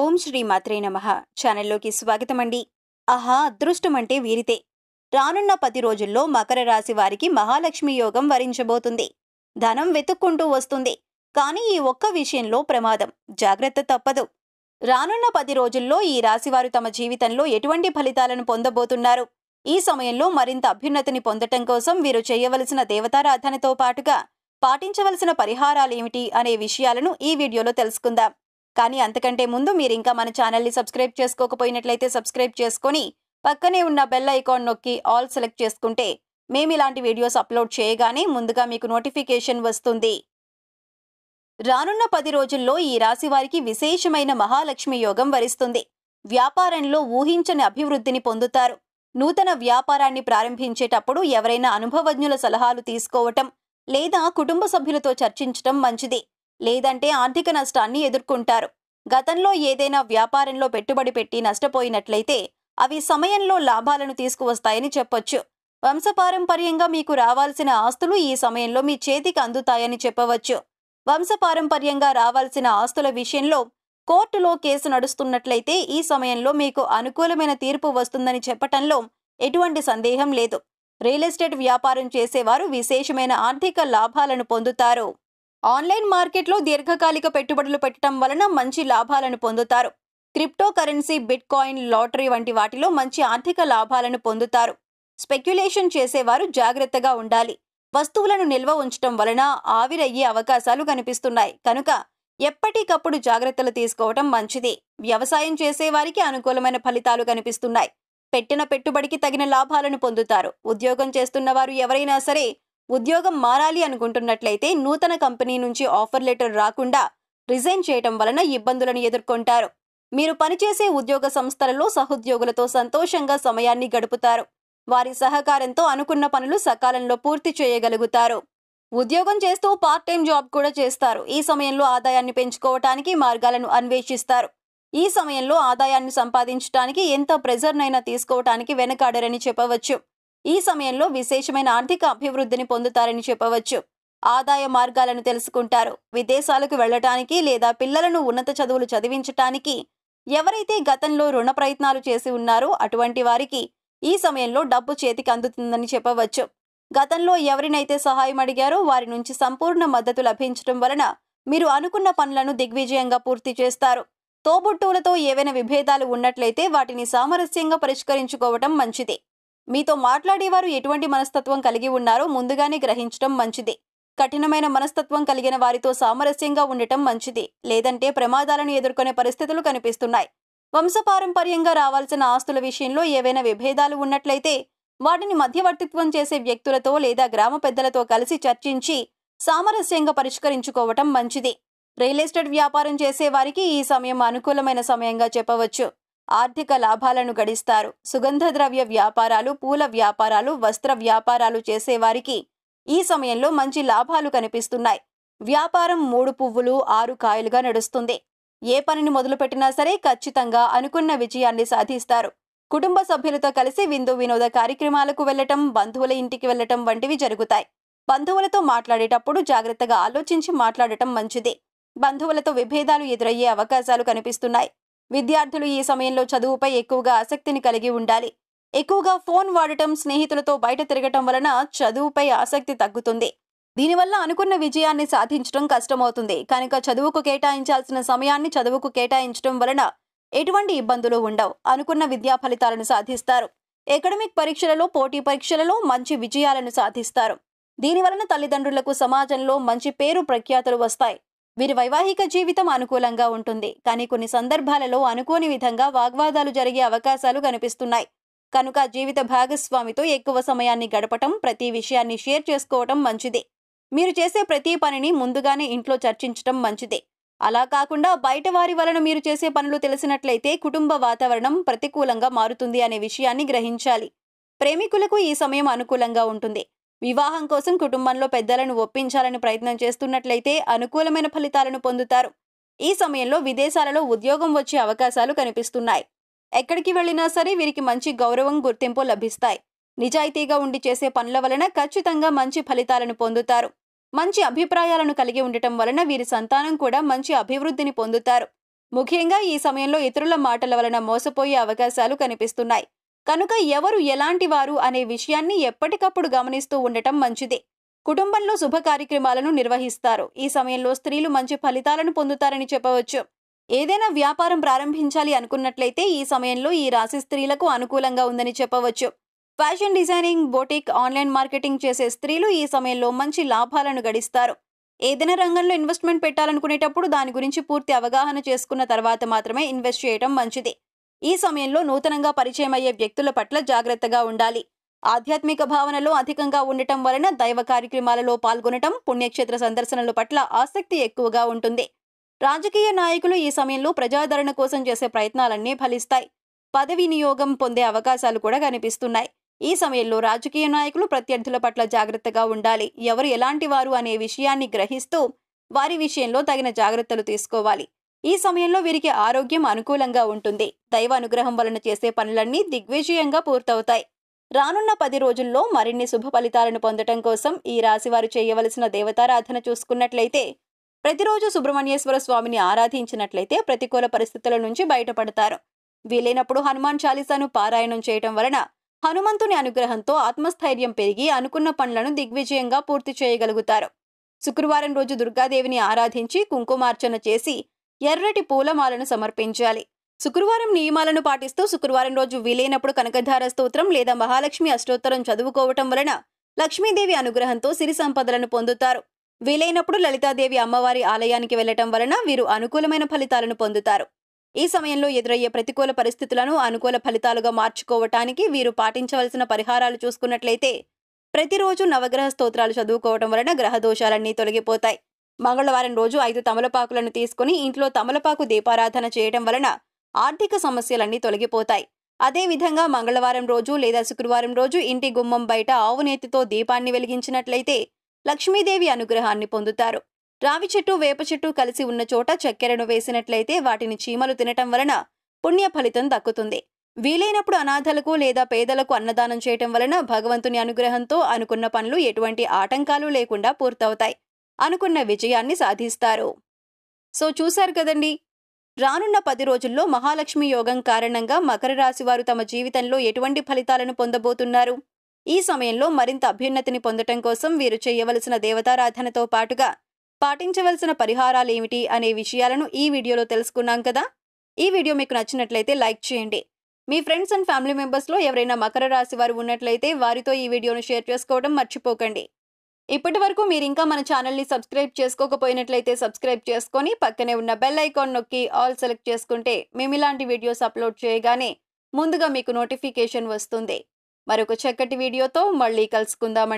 ఓం శ్రీ మాత్రే నమః. ఛానల్లోకి స్వాగతమండి. ఆహా, అదృష్టమంటే వీరితే. రానున్న 10 రోజుల్లో మకర రాశి వారికి మహాలక్ష్మి యోగం వరించబోతుంది. ధనం వెతుక్కుంటూ వస్తుంది. కానీ ఈ ఒక్క విషయంలో ప్రమాదం. జాగ్రత్త తప్పదు. రానున్న 10 రోజుల్లో ఈ రాశివారు తమ జీవితంలో ఎటువంటి ఫలితాలను పొందబోతున్నారు? ఈ సమయంలో మరింత అభ్యున్నతిని పొందటం కోసం వీరు చేయవలసిన దేవతారాధనతో పాటుగా పాటించవలసిన పరిహారాలేమిటి అనే విషయాలను ఈ వీడియోలో తెలుసుకుందాం. కానీ అంతకంటే ముందు మీరింకా మన ఛానల్ని సబ్స్క్రైబ్ చేసుకోకపోయినట్లయితే సబ్స్క్రైబ్ చేసుకొని పక్కనే ఉన్న బెల్ ఐకాన్ నొక్కి ఆల్ సెలెక్ట్ చేసుకుంటే మేమిలాంటి వీడియోస్ అప్లోడ్ చేయగానే ముందుగా మీకు నోటిఫికేషన్ వస్తుంది. రానున్న 10 రోజుల్లో ఈ రాశి వారికి విశేషమైన మహాలక్ష్మి యోగం వరిస్తుంది. వ్యాపారంలో ఊహించని అభివృద్ధిని పొందుతారు. నూతన వ్యాపారాన్ని ప్రారంభించేటప్పుడు ఎవరైనా అనుభవజ్ఞుల సలహాలు తీసుకోవటం లేదా కుటుంబ సభ్యులతో చర్చించటం మంచిది. లేదంటే ఆర్థిక నష్టాన్ని ఎదుర్కొంటారు. గతంలో ఏదైనా వ్యాపారంలో పెట్టుబడి పెట్టి నష్టపోయినట్లయితే అవి సమయంలో లాభాలను తీసుకువస్తాయని చెప్పొచ్చు. వంశపారంపర్యంగా మీకు రావాల్సిన ఆస్తులు ఈ సమయంలో మీ చేతికి అందుతాయని చెప్పవచ్చు. వంశపారంపర్యంగా రావాల్సిన ఆస్తుల విషయంలో కోర్టులో కేసు నడుస్తున్నట్లయితే ఈ సమయంలో మీకు అనుకూలమైన తీర్పు వస్తుందని చెప్పటంలో ఎటువంటి సందేహం లేదు. రియల్ ఎస్టేట్ వ్యాపారం చేసేవారు విశేషమైన ఆర్థిక లాభాలను పొందుతారు. ఆన్లైన్ మార్కెట్లో దీర్ఘకాలిక పెట్టుబడులు పెట్టడం వలన మంచి లాభాలను పొందుతారు. Crypto currency, bit coin, lottery వంటి వాటిలో మంచి ఆర్థిక లాభాలను పొందుతారు. స్పెక్యులేషన్ చేసేవారు జాగ్రత్తగా ఉండాలి. వస్తువులను నిల్వ ఉంచడం వలన ఆవిరయ్యే అవకాశాలు కనిపిస్తున్నాయి కనుక ఎప్పటికప్పుడు జాగ్రత్తలు తీసుకోవటం మంచిది. వ్యవసాయం చేసేవారికి అనుకూలమైన ఫలితాలు కనిపిస్తున్నాయి. పెట్టిన పెట్టుబడికి తగిన లాభాలను పొందుతారు. ఉద్యోగం చేస్తున్న వారు ఎవరైనా సరే ఉద్యోగం మారాలి అనుకుంటున్నట్లయితే నూతన కంపెనీ నుంచి ఆఫర్ లెటర్ రాకుండా రిజైన్ చేయటం వలన ఇబ్బందులను ఎదుర్కొంటారు. మీరు పనిచేసే ఉద్యోగ సంస్థలలో సహోద్యోగులతో సంతోషంగా సమయాన్ని గడుపుతారు. వారి సహకారంతో అనుకున్న పనులు సకాలంలో పూర్తి చేయగలుగుతారు. ఉద్యోగం చేస్తూ పార్ట్ టైం జాబ్ కూడా చేస్తారు. ఈ సమయంలో ఆదాయాన్ని పెంచుకోవటానికి మార్గాలను అన్వేషిస్తారు. ఈ సమయంలో ఆదాయాన్ని సంపాదించడానికి ఎంత ప్రెజర్నైనా తీసుకోవటానికి వెనకాడరని చెప్పవచ్చు. ఈ సమయంలో విశేషమైన ఆర్థిక అభివృద్ధిని పొందుతారని చెప్పవచ్చు. ఆదాయ మార్గాలను తెలుసుకుంటారు. విదేశాలకు వెళ్లటానికి లేదా పిల్లలను ఉన్నత చదువులు చదివించటానికి ఎవరైతే గతంలో రుణ ప్రయత్నాలు చేసి ఉన్నారో అటువంటి వారికి ఈ సమయంలో డబ్బు చేతికి అందుతుందని చెప్పవచ్చు. గతంలో ఎవరినైతే సహాయం అడిగారో వారి నుంచి సంపూర్ణ మద్దతు లభించడం వలన మీరు అనుకున్న పనులను దిగ్విజయంగా పూర్తి చేస్తారు. తోబుట్టువులతో ఏవైనా విభేదాలు ఉన్నట్లయితే వాటిని సామరస్యంగా పరిష్కరించుకోవటం మంచిది. మీతో మాట్లాడేవారు ఎటువంటి మనస్తత్వం కలిగి ఉన్నారో ముందుగానే గ్రహించడం మంచిది. కఠినమైన మనస్తత్వం కలిగిన వారితో సామరస్యంగా ఉండటం మంచిది. లేదంటే ప్రమాదాలను ఎదుర్కొనే పరిస్థితులు కనిపిస్తున్నాయి. వంశపారంపర్యంగా రావాల్సిన ఆస్తుల విషయంలో ఏవైనా విభేదాలు ఉన్నట్లయితే వాటిని మధ్యవర్తిత్వం చేసే వ్యక్తులతో లేదా గ్రామ పెద్దలతో కలిసి చర్చించి సామరస్యంగా పరిష్కరించుకోవటం మంచిది. రియల్ ఎస్టేట్ వ్యాపారం చేసేవారికి ఈ సమయం అనుకూలమైన సమయంగా చెప్పవచ్చు. ఆర్థిక లాభాలను గడిస్తారు. సుగంధ ద్రవ్య వ్యాపారాలు, పూల వ్యాపారాలు, వస్త్ర వ్యాపారాలు చేసేవారికి ఈ సమయంలో మంచి లాభాలు కనిపిస్తున్నాయి. వ్యాపారం 3 పువ్వులు 6 కాయలుగా నడుస్తుంది. ఏ పనిని మొదలుపెట్టినా సరే ఖచ్చితంగా అనుకున్న విజయాన్ని సాధిస్తారు. కుటుంబ సభ్యులతో కలిసి విందు వినోద కార్యక్రమాలకు వెళ్లటం, బంధువుల ఇంటికి వెళ్లటం వంటివి జరుగుతాయి. బంధువులతో మాట్లాడేటప్పుడు జాగ్రత్తగా ఆలోచించి మాట్లాడటం మంచిది. బంధువులతో విభేదాలు ఎదురయ్యే అవకాశాలు కనిపిస్తున్నాయి. విద్యార్థులు ఈ సమయంలో చదువుపై ఎక్కువగా ఆసక్తిని కలిగి ఉండాలి. ఎక్కువగా ఫోన్ వాడటం, స్నేహితులతో బయట తిరగటం వలన చదువుపై ఆసక్తి తగ్గుతుంది. దీనివల్ల అనుకున్న విజయాన్ని సాధించడం కష్టమవుతుంది. కనుక చదువుకు కేటాయించాల్సిన సమయాన్ని చదువుకు కేటాయించడం వలన ఎటువంటి ఇబ్బందులు ఉండవు. అనుకున్న విద్యా ఫలితాలను సాధిస్తారు. అకాడమిక్ పరీక్షలలో, పోటీ పరీక్షలలో మంచి విజయాలను సాధిస్తారు. దీనివలన తల్లిదండ్రులకు సమాజంలో మంచి పేరు ప్రఖ్యాతులు వస్తాయి. వీరి వైవాహిక జీవితం అనుకూలంగా ఉంటుంది. కానీ కొన్ని సందర్భాలలో అనుకోని విధంగా వాగ్వాదాలు జరిగే అవకాశాలు కనిపిస్తున్నాయి. కనుక జీవిత భాగస్వామితో ఎక్కువ సమయాన్ని గడపటం, ప్రతి విషయాన్ని షేర్ చేసుకోవటం మంచిది. మీరు చేసే ప్రతి పనిని ముందుగానే ఇంట్లో చర్చించటం మంచిది. అలా కాకుండా బయట వారి వలన మీరు చేసే పనులు తెలిసినట్లయితే కుటుంబ వాతావరణం ప్రతికూలంగా మారుతుంది అనే విషయాన్ని గ్రహించాలి. ప్రేమికులకు ఈ సమయం అనుకూలంగా ఉంటుంది. వివాహం కోసం కుటుంబంలో పెద్దలను ఒప్పించాలని ప్రయత్నం చేస్తున్నట్లయితే అనుకూలమైన ఫలితాలను పొందుతారు. ఈ సమయంలో విదేశాలలో ఉద్యోగం వచ్చే అవకాశాలు కనిపిస్తున్నాయి. ఎక్కడికి వెళ్లినా సరే వీరికి మంచి గౌరవం, గుర్తింపు లభిస్తాయి. నిజాయితీగా ఉండి చేసే పనుల వలన ఖచ్చితంగా మంచి ఫలితాలను పొందుతారు. మంచి అభిప్రాయాలను కలిగి ఉండటం వలన వీరి సంతానం కూడా మంచి అభివృద్ధిని పొందుతారు. ముఖ్యంగా ఈ సమయంలో ఇతరుల మాటల వలన మోసపోయే అవకాశాలు కనిపిస్తున్నాయి. కనుక ఎవరు ఎలాంటి వారు అనే విషయాన్ని ఎప్పటికప్పుడు గమనిస్తూ ఉండటం మంచిది. కుటుంబంలో శుభ కార్యక్రమాలను నిర్వహిస్తారు. ఈ సమయంలో స్త్రీలు మంచి ఫలితాలను పొందుతారని చెప్పవచ్చు. ఏదైనా వ్యాపారం ప్రారంభించాలి అనుకున్నట్లయితే ఈ సమయంలో ఈ రాశి స్త్రీలకు అనుకూలంగా ఉందని చెప్పవచ్చు. Fashion designing, boutique, online marketing చేసే స్త్రీలు ఈ సమయంలో మంచి లాభాలను గడిస్తారు. ఏదైనా రంగంలో ఇన్వెస్ట్మెంట్ పెట్టాలనుకునేటప్పుడు దాని గురించి పూర్తి అవగాహన చేసుకున్న తర్వాత మాత్రమే ఇన్వెస్ట్ చేయడం మంచిది. ఈ సమయంలో నూతనంగా పరిచయం అయ్యే వ్యక్తుల పట్ల జాగ్రత్తగా ఉండాలి. ఆధ్యాత్మిక భావనలో అధికంగా ఉండటం వలన దైవ కార్యక్రమాలలో పాల్గొనటం, పుణ్యక్షేత్ర సందర్శనల పట్ల ఆసక్తి ఎక్కువగా ఉంటుంది. రాజకీయ నాయకులు ఈ సమయంలో ప్రజాదరణ కోసం చేసే ప్రయత్నాలన్నీ ఫలిస్తాయి. పదవి నియోగం పొందే అవకాశాలు కూడా కనిపిస్తున్నాయి. ఈ సమయంలో రాజకీయ నాయకులు ప్రత్యర్థుల పట్ల జాగ్రత్తగా ఉండాలి. ఎవరు ఎలాంటి వారు అనే విషయాన్ని గ్రహిస్తూ వారి విషయంలో తగిన జాగ్రత్తలు తీసుకోవాలి. ఈ సమయంలో వీరికి ఆరోగ్యం అనుకూలంగా ఉంటుంది. దైవ అనుగ్రహం వలన చేసే పనులన్నీ దిగ్విజయంగా పూర్తవుతాయి. రానున్న 10 రోజుల్లో మరిన్ని శుభ ఫలితాలను పొందటం కోసం ఈ రాశివారు చేయవలసిన దేవతారాధన చూసుకున్నట్లయితే, ప్రతిరోజు సుబ్రహ్మణ్యేశ్వర స్వామిని ఆరాధించినట్లయితే ప్రతికూల పరిస్థితుల నుంచి బయటపడతారు. వీలైనప్పుడు హనుమాన్ చాలీసాను పారాయణం చేయటం వలన హనుమంతుని అనుగ్రహంతో ఆత్మస్థైర్యం పెరిగి అనుకున్న పనులను దిగ్విజయంగా పూర్తి చేయగలుగుతారు. శుక్రవారం రోజు దుర్గాదేవిని ఆరాధించి కుంకుమార్చన చేసి ఎర్రటి పూలమాలను సమర్పించాలి. శుక్రవారం నియమాలను పాటిస్తూ శుక్రవారం రోజు వీలైనప్పుడు కనకధార స్తోత్రం లేదా మహాలక్ష్మి అష్టోత్తరం చదువుకోవటం వలన లక్ష్మీదేవి అనుగ్రహంతో సిరి సంపదలను పొందుతారు. వీలైనప్పుడు లలితాదేవి అమ్మవారి ఆలయానికి వెళ్లటం వలన వీరు అనుకూలమైన ఫలితాలను పొందుతారు. ఈ సమయంలో ఎదురయ్యే ప్రతికూల పరిస్థితులను అనుకూల ఫలితాలుగా మార్చుకోవటానికి వీరు పాటించవలసిన పరిహారాలు చూసుకున్నట్లయితే, ప్రతిరోజు నవగ్రహ స్తోత్రాలు చదువుకోవటం వలన గ్రహ దోషాలన్నీ తొలగిపోతాయి. మంగళవారం రోజు 5 తమలపాకులను తీసుకుని ఇంట్లో తమలపాకు దీపారాధన చేయటం వలన ఆర్థిక సమస్యలన్నీ తొలగిపోతాయి. అదేవిధంగా మంగళవారం రోజు లేదా శుక్రవారం రోజు ఇంటి గుమ్మం బయట ఆవు నేతితో దీపాన్ని వెలిగించినట్లయితే లక్ష్మీదేవి అనుగ్రహాన్ని పొందుతారు. రావి చెట్టు, వేప చెట్టు కలిసి ఉన్న చోట చక్కెరను వేసినట్లయితే వాటిని చీమలు తినటం వలన పుణ్య ఫలితం దక్కుతుంది. వీలైనప్పుడు అనాథలకు లేదా పేదలకు అన్నదానం చేయటం వలన భగవంతుని అనుగ్రహంతో అనుకున్న పనులు ఎటువంటి ఆటంకాలు లేకుండా పూర్తవుతాయి. అనుకున్న విజయాన్ని సాధిస్తారు. సో చూశారు కదండి, రానున్న 10 రోజుల్లో మహాలక్ష్మి యోగం కారణంగా మకర రాశి వారు తమ జీవితంలో ఎటువంటి ఫలితాలను పొందబోతున్నారు. ఈ సమయంలో మరింత అభ్యున్నతిని పొందటం కోసం వీరు చేయవలసిన దేవతారాధనతో పాటుగా పాటించవలసిన పరిహారాలేమిటి అనే విషయాలను ఈ వీడియోలో తెలుసుకున్నాం కదా. ఈ వీడియో మీకు నచ్చినట్లయితే లైక్ చేయండి. మీ ఫ్రెండ్స్ అండ్ ఫ్యామిలీ మెంబర్స్లో ఎవరైనా మకర రాశి వారు ఉన్నట్లయితే వారితో ఈ వీడియోను షేర్ చేసుకోవడం మర్చిపోకండి. ఇప్పటి వరకు మీరు ఇంకా మన ఛానల్ని సబ్స్క్రైబ్ చేసుకోకపోయినట్లయితే సబ్స్క్రైబ్ చేసుకొని పక్కనే ఉన్న బెల్ ఐకాన్ నొక్కి ఆల్ సెలెక్ట్ చేసుకుంటే మేము ఇలాంటి వీడియోస్ అప్లోడ్ చేయగానే ముందుగా మీకు నోటిఫికేషన్ వస్తుంది. మరొక చక్కటి వీడియోతో మళ్ళీ కలుసుకుందామండి.